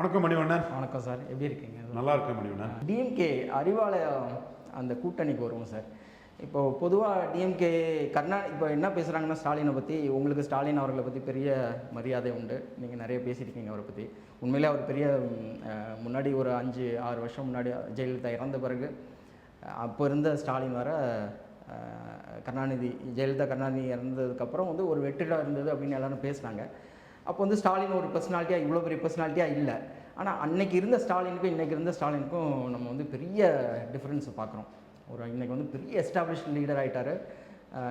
வணக்கம் மணிவண்ணன். வணக்கம் சார், எப்படி இருக்கீங்க? நல்லா இருக்கேன் மணிவண்ணன். டிஎம்கே அறிவாலயம் அந்த கூட்டணிக்கு வருவோம் சார். இப்போது பொதுவாக டிஎம்கே இப்போ என்ன பேசுகிறாங்கன்னா ஸ்டாலினை பற்றி, உங்களுக்கு ஸ்டாலின் அவர்களை பற்றி பெரிய மரியாதை உண்டு. நீங்கள் நிறைய பேசியிருக்கீங்க அவரை பற்றி. உண்மையிலே அவர் பெரிய முன்னாடி ஒரு 5-6 வருஷம் முன்னாடி ஜெயலலிதா இறந்த பிறகு அப்போ இருந்த ஸ்டாலின் வர ஜெயலலிதா கருணாநிதி இறந்ததுக்கப்புறம் வந்து ஒரு வெற்றிடம் இருந்தது அப்படின்னு எல்லோரும் பேசுனாங்க. அப்போ வந்து ஸ்டாலின் ஒரு பர்சனாலிட்டியாக, இவ்வளோ பெரிய பர்சனாலிட்டியாக இல்லை. ஆனால் அன்னைக்கு இருந்த ஸ்டாலினுக்கும் இன்றைக்கி இருந்த ஸ்டாலினுக்கும் நம்ம வந்து பெரிய டிஃப்ரென்ஸை பார்க்குறோம். இன்றைக்கி வந்து பெரிய எஸ்டாப்ளிஷ்ட் லீடர் ஆகிட்டார்.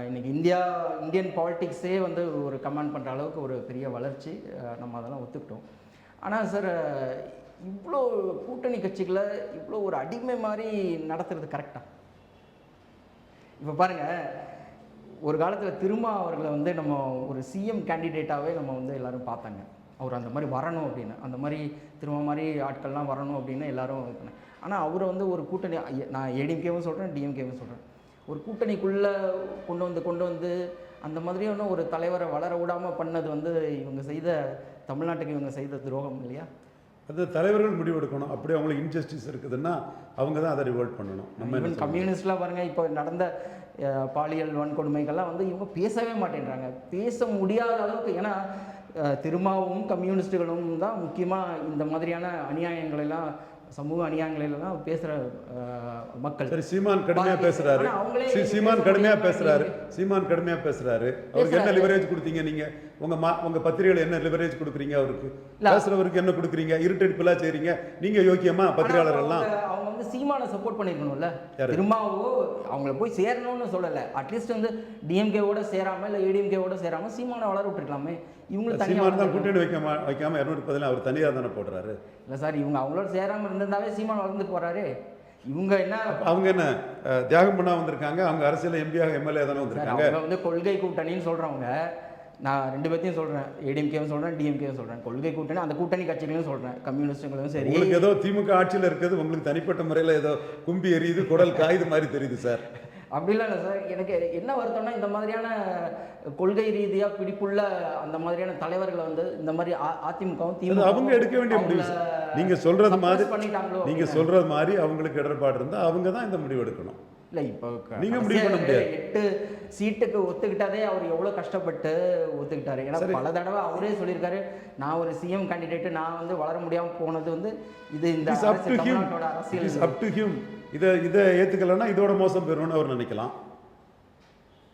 இன்றைக்கி இந்தியன் பாலிட்டிக்ஸே வந்து ஒரு கமாண்ட் பண்ணுற அளவுக்கு ஒரு பெரிய வளர்ச்சி, நம்ம அதெல்லாம் ஒத்துக்கிட்டோம். ஆனால் சார், இவ்வளோ கூட்டணி கட்சிகளை இவ்வளோ ஒரு அடிமை மாதிரி நடத்துறது கரெக்டாக? இப்போ பாருங்கள், ஒரு காலத்தில் திருமா அவர்களை வந்து நம்ம ஒரு சிஎம் கேண்டிடேட்டாகவே நம்ம வந்து எல்லோரும் பார்த்தாங்க. அவர் அந்த மாதிரி வரணும் அப்படின்னு, அந்த மாதிரி திரும்ப மாதிரி ஆட்கள்லாம் வரணும் அப்படின்னு எல்லோரும் இது பண்ணாங்க. ஆனால் அவரை வந்து ஒரு கூட்டணி, நான் ஏடிஎம்கேவும் சொல்கிறேன், டிஎம்கேவும் சொல்கிறேன், ஒரு கூட்டணிக்குள்ளே கொண்டு வந்து அந்த மாதிரியான ஒரு தலைவரை வளர விடாமல் பண்ணது வந்து தமிழ்நாட்டுக்கு இவங்க செய்த துரோகம் இல்லையா? அது தலைவர்கள் முடிவெடுக்கணும். அப்படி அவங்களுக்கு இன்ஜஸ்டிஸ் இருக்குதுன்னா அவங்க தான் அதை ரிவோல்ட் பண்ணணும். நம்ம ஈவன் கம்யூனிஸ்ட்லாம் பாருங்கள், இப்போ நடந்த பாலியல் வன்கொடுமைகள்லாம் வந்து இவங்க பேசவே மாட்டேன்றாங்க, பேச முடியாத அளவுக்கு. ஏன்னா திருமாவும் கம்யூனிஸ்ட்டுகளும் தான் முக்கியமாக இந்த மாதிரியான அநியாயங்களெல்லாம், சமூக அநியாயங்களெல்லாம் பேசுகிற மக்கள். சரி, சீமான் கடுமையாக பேசுகிறாரு. சீமான் கடுமையாக பேசுகிறாரு. அவருக்கு என்ன லிவரேஜ் கொடுத்தீங்க நீங்கள்? உங்கள் பத்திரிகையில் என்ன லிவரேஜ் கொடுக்குறீங்க? அவருக்கு பேசுகிறவருக்கு என்ன கொடுக்குறீங்க? இருட்டடிப்பெல்லாம் செய்கிறீங்க நீங்கள். யோக்கியமா பத்திரிகையாளர்கள்லாம் அவங்க வந்து சீமானை சப்போர்ட் பண்ணியிருக்கணும்ல. திருமாவோ அவங்கள போய் சேரணும்னு சொல்லலை, அட்லீஸ்ட் வந்து டிஎம்கேவோட சேராமல் இல்லை ஏடிஎம்கேவோட சேராமல் சீமானை வளர விட்டுருக்கலாமே. இவங்க சீமான் தான் கூட்டணி வைக்காம 210 அவர் தனியாக தானே போடுறாரு. இல்லை சார், இவங்க அவங்களோட சேராமல் இருந்திருந்தாவே சீமான் வளர்ந்து போகிறாரு. இவங்க என்ன தியாகம் பண்ணா வந்திருக்காங்க? அவங்க அரசியல் எம்பியாக எம்எல்ஏ தானே வந்திருக்காங்க. அவங்க வந்து கொள்கை கூட்டணின்னு சொல்கிறவங்க. நான் 2 பேர்த்தையும் சொல்கிறேன், ஏடிஎம்கேவும் சொல்கிறேன், டிஎம்கேவும் சொல்கிறேன். கொள்கை கூட்டணி, அந்த கூட்டணி கட்சிகளையும் சொல்கிறேன், கம்யூனிஸ்ட்டுகளும் சரி. உங்களுக்கு ஏதோ திமுக ஆட்சியில் இருக்கிறது உங்களுக்கு தனிப்பட்ட முறையில் ஏதோ கும்பி எரியுது, குடல் காயுது மாதிரி தெரியுது சார். அப்படிலாம் இல்லை சார். எனக்கு என்ன வருத்தம்னா, இந்த மாதிரியான கொள்கை ரீதியாக பிடிப்புள்ள அந்த மாதிரியான தலைவர்களை வந்து இந்த மாதிரி அதிமுகவும் திமுக அவங்க எடுக்க வேண்டிய முடிவு. நீங்கள் சொல்கிறது மாதிரி பண்ணிட்டாங்களோ, நீங்கள் சொல்கிறது மாதிரி அவங்களுக்கு இடர்பாடு இருந்தால் அவங்க தான் இந்த முடிவு எடுக்கணும். இல்லை, இப்போ நீங்கள் முடிவு பண்ண முடியாது. 8 சீட்டுக்கு ஒத்துக்கிட்டாதே அவர் எவ்வளோ கஷ்டப்பட்டு ஒத்துக்கிட்டாரு. ஏன்னா பல தடவை அவரே சொல்லியிருக்காரு, நான் ஒரு சிஎம் கேண்டிடேட்டு, நான் வந்து வளர முடியாமல் போனது வந்து இது இந்த தமிழ்நாட்டோட அரசியல். இதை ஏற்றுக்கலன்னா இதோட மோசம் பெறணும்னு அவர் நினைக்கலாம்.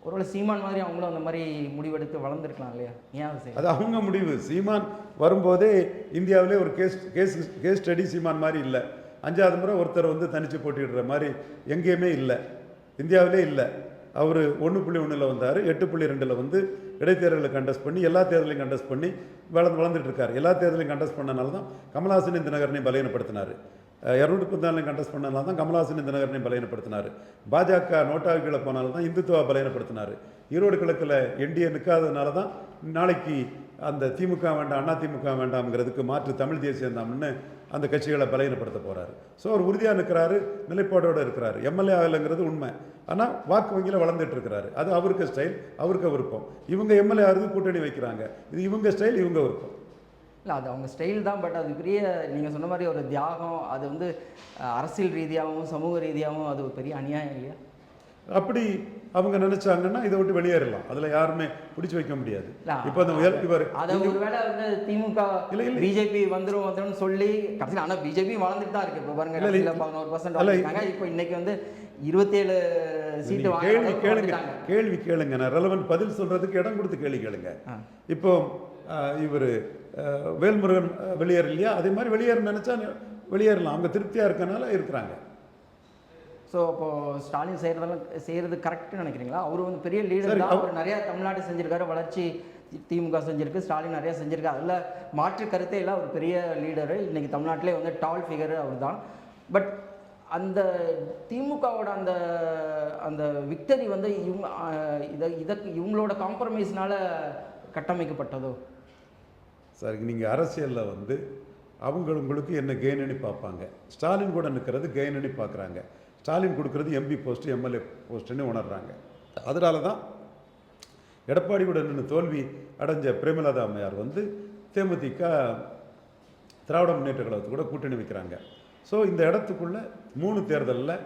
ஒருவேளை சீமான் மாதிரி அவங்களும் அந்த மாதிரி முடிவெடுத்து வளர்ந்துருக்கலாம் இல்லையா? ஏன் அது அவங்க முடிவு. சீமான் வரும்போதே இந்தியாவிலே ஒரு கேஸ் ஸ்டடி சீமான் மாதிரி இல்லை. 5வது முறை ஒருத்தர் வந்து தனித்து போட்டிடுற மாதிரி எங்கேயுமே இல்லை, இந்தியாவிலே இல்லை. அவர் 1.1 வந்தார், 8.2 வந்து இடைத்தேர்தலில் கண்டஸ்ட் பண்ணி எல்லா தேர்தலையும் கண்டஸ்ட் பண்ணி வளர்ந்துட்டு இருக்கார். எல்லா தேர்தலையும் கண்டஸ்ட் பண்ணனால தான் கமல்ஹாசன் தினகரனையும் பலவீனப்படுத்தினார். 214 கண்டஸ்ட் பண்ணனால தான் கமல்ஹாசன் தினகரனையும் பலவீனப்படுத்தினார். பாஜக நோட்டாவுக்கு கீழே போனால தான் இந்துத்துவா பலவீனப்படுத்தினார். ஈரோடு கிழக்கில் என்டிஏ நிற்காததுனால தான் நாளைக்கு அந்த திமுக வேண்டாம், அண்ணா திமுக வேண்டாம்ங்கிறதுக்கு மாற்று தமிழ் தேசியம் தான்னு அந்த கட்சிகளை பலவீனப்படுத்த போகிறாரு. ஸோ அவர் உறுதியாக நிற்கிறாரு, நிலைப்பாடோடு இருக்கிறாரு. எம்எல்ஏ ஆகலைங்கிறது உண்மை, ஆனால் வாக்கு வங்கியில் வளர்ந்துட்டு இருக்கிறாரு. அது அவருக்கு ஸ்டைல், அவருக்கு விருப்பம். இவங்க எம்எல்ஏ ஆகிறது கூட்டணி வைக்கிறாங்க, இது இவங்க ஸ்டைல், இவங்க விருப்பம். இல்லை, அது அவங்க ஸ்டைல் தான். பட் அது பெரிய, நீங்கள் சொன்ன மாதிரி ஒரு தியாகம். அது வந்து அரசியல் ரீதியாகவும் சமூக ரீதியாகவும் அது ஒரு பெரிய அநியாயம் இல்லையா? அப்படி அவங்க நினைச்சாங்கன்னா இதை விட்டு வெளியேறலாம், அதில் யாருமே பிடிச்சி வைக்க முடியாது. இப்போ அதை ஒருவேளை வந்து திமுக பிஜேபி வந்துடும் சொல்லி கடைசியில், ஆனால் பிஜேபி வளர்ந்துட்டு தான் இருக்கு. இப்போ பாருங்க, 11% இப்போ இன்னைக்கு வந்து 27 சீட்டு கேள்வி கேளுங்க. நான் ரெலவென்ட் பதில் சொல்றதுக்கு இடம் கொடுத்து கேள்வி கேளுங்க. இப்போ இவர் வேல்முருகன் வெளியேற இல்லையா? அதே மாதிரி வெளியேற நினைச்சா வெளியேறலாம், அவங்க திருப்தியாக இருக்கனால இருக்கிறாங்க. ஸோ அப்போது ஸ்டாலின் செய்கிறது கரெக்டுன்னு நினைக்கிறீங்களா? அவர் வந்து பெரிய லீடர் தான், அவர் நிறையா தமிழ்நாடு செஞ்சுருக்காரு, வளர்ச்சி திமுக செஞ்சுருக்கு, ஸ்டாலின் நிறையா செஞ்சுருக்காரு, அதில் மாற்று கருத்தே இல்லை. அவர் பெரிய லீடரு, இன்றைக்கி தமிழ்நாட்டிலே வந்து டால் ஃபிகரு அவர் தான். பட் அந்த திமுகவோட அந்த அந்த விக்டரி வந்து இவங்களோட காம்ப்ரமைஸ்னால் கட்டமைக்கப்பட்டதோ? சார், நீங்கள் அரசியலில் வந்து உங்களுக்கு என்ன கெயின்னு பார்ப்பாங்க. ஸ்டாலின் கூட நிற்கிறது கெயின்னு பார்க்குறாங்க. ஸ்டாலின் கொடுக்குறது எம்பி போஸ்ட்டு, எம்எல்ஏ போஸ்ட்டுன்னு உணர்றாங்க. அதனால தான் எடப்பாடி கூட நின்று தோல்வி அடைஞ்ச பிரேமலதா அம்மையார் வந்து திராவிட முன்னேற்ற கழகத்து கூட கூட்டணி வைக்கிறாங்க. ஸோ இந்த இடத்துக்குள்ள 3 தேர்தலில்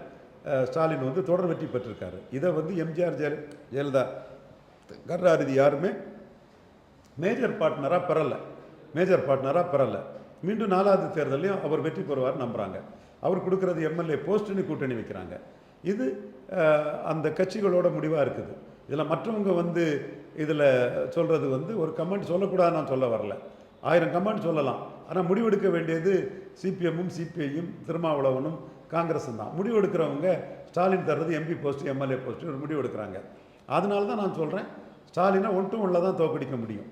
ஸ்டாலின் வந்து தொடர் வெற்றி பெற்றிருக்காரு. இதை வந்து எம்ஜிஆர், ஜெயலலிதா, கருணாநிதி யாருமே மேஜர் பார்ட்னராக பெறலை. மீண்டும் 4வது தேர்தலையும் அவர் வெற்றி பெறுவார் நம்புகிறாங்க. அவர் கொடுக்கறது எம்எல்ஏ போஸ்ட்டுன்னு கூட்டணி வைக்கிறாங்க. இது அந்த கட்சிகளோட முடிவாக இருக்குது. இதில் மற்றவங்க வந்து இதில் சொல்கிறது வந்து ஒரு கமெண்ட் சொல்லக்கூடாது, நான் சொல்ல வரல, 1000 கமெண்ட் சொல்லலாம். ஆனால் முடிவெடுக்க வேண்டியது சிபிஎம்மும் சிபிஐயும் திருமாவளவனும் காங்கிரஸும் தான். முடிவெடுக்கிறவங்க ஸ்டாலின் தர்றது எம்பி போஸ்ட்டு, எம்எல்ஏ போஸ்ட்டு ஒரு முடிவு எடுக்கிறாங்க. அதனால தான் நான் சொல்கிறேன், ஸ்டாலினை 1-1 தான் தோற்கடிக்க முடியும்.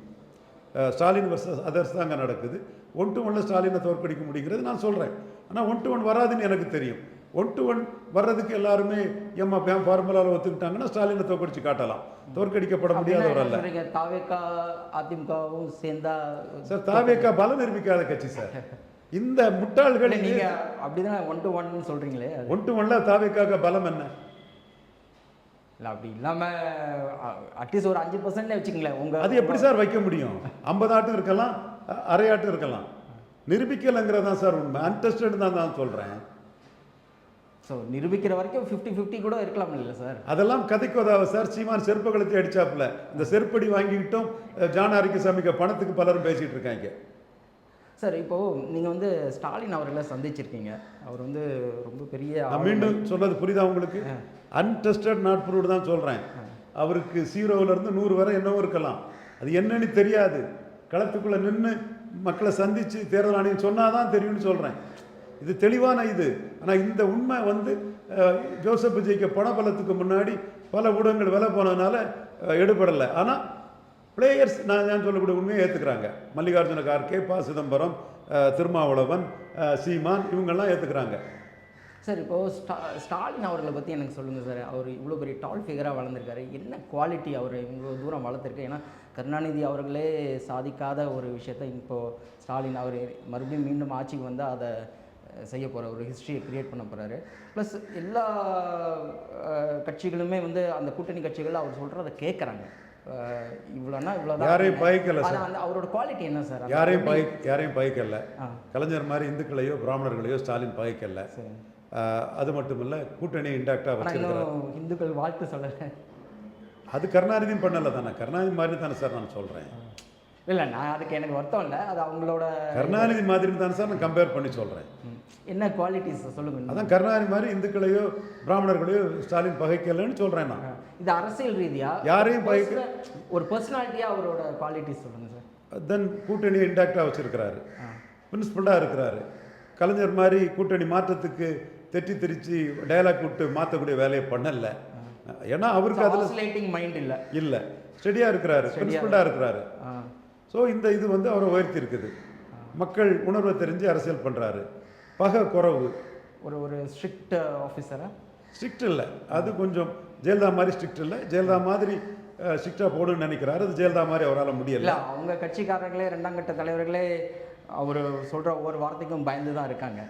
ஸ்டாலின் வர்சஸ் அதர்ஸ் தான் அங்கே நடக்குது. 1-1 ஸ்டாலினை தோற்கடிக்க முடியுங்கிறது நான் சொல்கிறேன். ஆனால் 1-1 வராதுன்னு எனக்கு தெரியும். 1-1 வர்றதுக்கு எல்லாருமே ஃபார்முலாவில் ஒத்துக்கிட்டாங்கன்னா ஸ்டாலினை தோற்கடிச்சு காட்டலாம். தோற்கடிக்கப்பட முடியாதவர் அல்ல தாவேகா, அதிமுகவும் சேர்ந்தா சார். தாவேகா பலம் நிரூபிக்காத கட்சி சார். இந்த முட்டாள்கள் நீங்க அப்படிதான் 1-1 சொல்றீங்களே, 1-1 தாவேக்காக பலம் என்ன? இல்லை அப்படி இல்லாமல் அட்லீஸ்ட் ஒரு 5% வச்சுங்களேன். உங்கள் அது எப்படி சார் வைக்க முடியும்? 50 ஆட்டும் இருக்கலாம், அரை ஆட்டும் இருக்கலாம். நிரூபிக்கலைங்கிறது தான் சார் உண்மை. அன்டெஸ்டட் தான் நான் சொல்கிறேன். ஸோ நிரூபிக்கிற வரைக்கும் 50-50 கூட இருக்கலாம் இல்லை சார்? அதெல்லாம் கதைக்கோதாவை சார். சீமான் செருப்பு கழுத்தி அடிச்சாப்புல இந்த செருப்படி வாங்கிக்கிட்டும் ஜான் ஆரிக்கசாமிக்கு பணத்துக்கு பலரும் பேசிகிட்டு இருக்காங்க சார். இப்போது நீங்கள் வந்து ஸ்டாலின் அவர்களை சந்திச்சிருக்கீங்க. அவர் வந்து ரொம்ப பெரிய, நான் மீண்டும் சொல்றது புரியுதா உங்களுக்கு? அன்டெஸ்டட் நாட் ப்ரூவ்டு தான் சொல்கிறேன். அவருக்கு 0லேருந்து 100 வரை என்னவோ இருக்கலாம், அது என்னன்னு தெரியாது. களத்துக்குள்ளே நின்று மக்களை சந்தித்து தேர்தல் ஆணையம் சொன்னால் தான் தெரியும்னு சொல்கிறேன். இது தெளிவான இது. ஆனால் இந்த உண்மை வந்து ஜோசப் விஜய்க்கு பணபலத்துக்கு முன்னாடி பல ஊடகங்கள் விலை போனதுனால எடுபடலை. ஆனால் பிளேயர்ஸ் நான் சொல்லக்கூடிய உண்மையை ஏற்றுக்கிறாங்க. மல்லிகார்ஜுன கார்கே, ப. சிதம்பரம், திருமாவளவன், சீமான் இவங்கெல்லாம் ஏற்றுக்கிறாங்க. சார் இப்போது ஸ்டாலின் அவர்களை பற்றி எனக்கு சொல்லுங்கள் சார். அவர் இவ்வளோ பெரிய டால் ஃபிகராக வளர்ந்துருக்காரு. என்ன குவாலிட்டி அவர் இவ்வளோ தூரம் வளர்த்துருக்கு? ஏன்னா கருணாநிதி அவர்களே சாதிக்காத ஒரு விஷயத்தை இப்போது ஸ்டாலின் அவர் மறுபடியும் மீண்டும் ஆட்சிக்கு வந்து அதை செய்ய போகிற ஒரு ஹிஸ்ட்ரியை க்ரியேட் பண்ண போகிறாரு. ப்ளஸ் எல்லா கட்சிகளுமே வந்து அந்த கூட்டணி கட்சிகள் அவர் சொல்கிறத கேட்குறாங்க. இவ்வளோனா இவ்வளோதான். யாரையும் பயக்கலை சார். அந்த அவரோட குவாலிட்டி என்ன சார்? யாரையும் பயக்கலை. கலைஞர் மாதிரி இந்துக்களையோ பிராமணர்களையோ ஸ்டாலின் பயக்கலை. அது மட்டும் இல்லை, கூட்டணி இன்டாக்டாக வச்சிருக்கிறார். இந்துக்கள் வாழ்த்து சொல்லலை. அது கருணாநிதியும் பண்ணலை தானே. கருணாநிதி மாதிரி தானே சார் நான் சொல்கிறேன். இல்லை, நான் அதுக்கு எனக்கு வருத்தம் இல்லை. அது அவங்களோட கருணாநிதி மாதிரி தானே சார் நான் கம்பேர் பண்ணி சொல்கிறேன். என்ன குவாலிட்டிஸ் சொல்லுங்கள். அதான் கருணாநிதி மாதிரி இந்துக்களையோ பிராமணர்களையோ ஸ்டாலின் பகைக்கலைன்னு சொல்கிறேன் நான். இது அரசியல் ரீதியாக யாரையும் பகைக்க, ஒரு பர்சனாலிட்டியாக அவரோட குவாலிட்டிஸ் சொல்லுங்கள் சார். தென் கூட்டணி இன்டாக்டாக வச்சுருக்கிறாரு, பிரின்சிபலாக இருக்கிறாரு. கலைஞர் மாதிரி கூட்டணி மாற்றத்துக்கு தெட்டி திரிச்சு டயலாக் விட்டு மாற்றக்கூடிய வேலையை பண்ணல. ஏன்னா அவருக்கு அதில் மைண்ட் இல்லை, ஸ்டெடியாக இருக்கிறாரு, பிரின்சிபலாக இருக்கிறாரு. ஸோ இந்த இது வந்து அவரை உயர்த்தி இருக்குது. மக்கள் உணர்வை தெரிஞ்சு அரசியல் பண்ணுறாரு. பகை குறவு. ஒரு ஸ்ட்ரிக்ட் ஆஃபீஸரா? ஸ்ட்ரிக்ட் இல்லை, அது கொஞ்சம் ஜெயலலிதா மாதிரி ஸ்ட்ரிக்ட் இல்லை. ஜெயலலிதா மாதிரி ஸ்ட்ரிக்டாக போடுன்னு நினைக்கிறாரு. அது ஜெயலலிதா மாதிரி அவரால் முடியலை. அவங்க கட்சிக்காரர்களே 2ஆம் கட்ட தலைவர்களே அவர் சொல்கிற ஒவ்வொரு வார்த்தைக்கும் பயந்து தான் இருக்காங்க.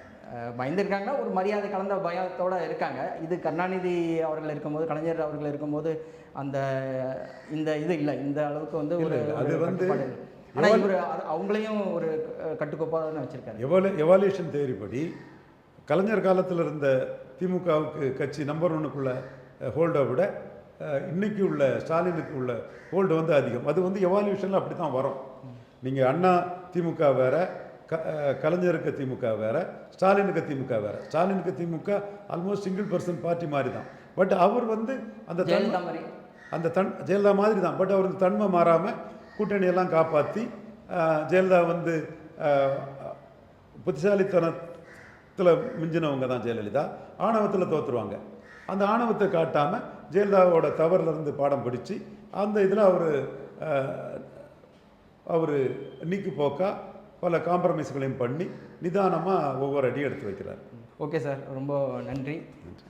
பயந்துருக்காங்கன்னா ஒரு மரியாதை கலந்த பயத்தோடு இருக்காங்க. இது கருணாநிதி அவர்கள் இருக்கும்போது, கலைஞர் அவர்கள் இருக்கும்போது அந்த இந்த இது இல்லை, இந்த அளவுக்கு வந்து ஒரு அது வந்து ஆனால் இவர் அவங்களையும் ஒரு கட்டுக்கோப்பாக தான் வச்சுருக்காரு. எவாலுவேஷன் தேரிப்படி கலைஞர் காலத்தில் இருந்த திமுகவுக்கு கட்சி நம்பர் 1க்குள்ள ஹோல்டை விட இன்னைக்கு உள்ள ஸ்டாலினுக்கு உள்ள ஹோல்டு வந்து அதிகம். அது வந்து எவாலுவேஷனில் அப்படி தான் வரும். நீங்கள் அண்ணா திமுக வேற, கலைஞருக்கு திமுக வேற, ஸ்டாலினுக்கு திமுக வேற. ஸ்டாலினுக்கு திமுக ஆல்மோஸ்ட் சிங்கிள் பர்சன் பார்ட்டி மாதிரி தான். பட் அவர் வந்து அந்த ஜெயலலிதா மாதிரி தான். பட் அவர் தன்மை மாறாமல் கூட்டணியெல்லாம் காப்பாற்றி ஜெயலலிதா வந்து புத்திசாலித்தனத்தில் மிஞ்சினவங்க தான் ஜெயலலிதா. ஆணவத்தில் தோற்றுருவாங்க. அந்த ஆணவத்தை காட்டாமல் ஜெயலலிதாவோட தவறிலிருந்து பாடம் படித்து அந்த இதில் அவர் நீக்கு போக்கா பல காம்ப்ரமைஸ்களையும் பண்ணி நிதானமாக ஒவ்வொரு அடியும் எடுத்து வைக்கிறார். ஓகே சார், ரொம்ப நன்றி.